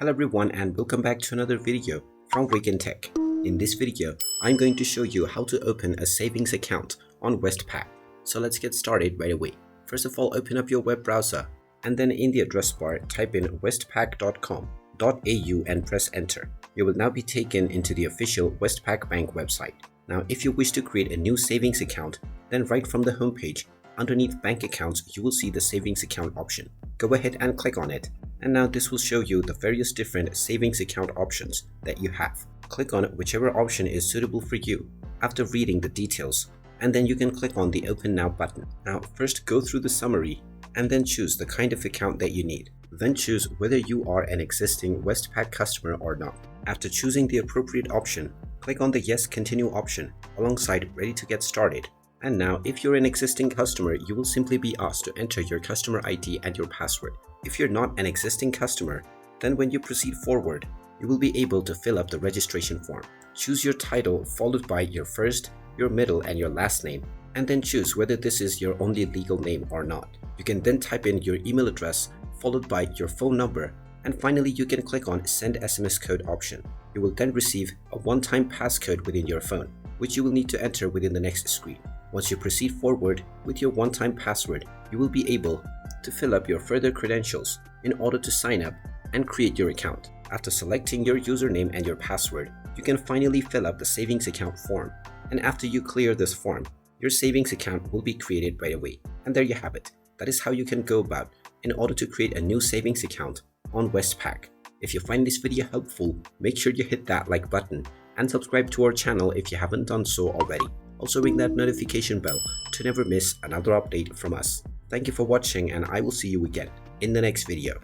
Hello everyone and welcome back to another video from Wake&Tech. In this video, I'm going to show you how to open a savings account on Westpac. So let's get started right away. First of all, open up your web browser and then in the address bar type in westpac.com.au and press enter. You will now be taken into the official Westpac Bank website. Now if you wish to create a new savings account, then right from the homepage, underneath bank accounts, you will see the savings account option. Go ahead and click on it. And now this will show you the various different savings account options that you have. Click on whichever option is suitable for you after reading the details, and then you can click on the Open Now button. Now first go through the summary and then choose the kind of account that you need. Then choose whether you are an existing Westpac customer or not. After choosing the appropriate option, click on the Yes Continue option alongside Ready to Get Started. And now if you're an existing customer, you will simply be asked to enter your customer ID and your password. If you're not an existing customer, then when you proceed forward, you will be able to fill up the registration form. Choose your title followed by your first, your middle and your last name, and then choose whether this is your only legal name or not. You can then type in your email address followed by your phone number, and finally you can click on Send SMS Code option. You will then receive a one-time passcode within your phone, which you will need to enter within the next screen. Once you proceed forward with your one-time password, you will be able to fill up your further credentials in order to sign up and create your account. After selecting your username and your password, you can finally fill up the savings account form. And after you clear this form, your savings account will be created right away. And there you have it. That is how you can go about in order to create a new savings account on Westpac. If you find this video helpful, make sure you hit that like button and subscribe to our channel if you haven't done so already. Also ring that notification bell to never miss another update from us. Thank you for watching and I will see you again in the next video.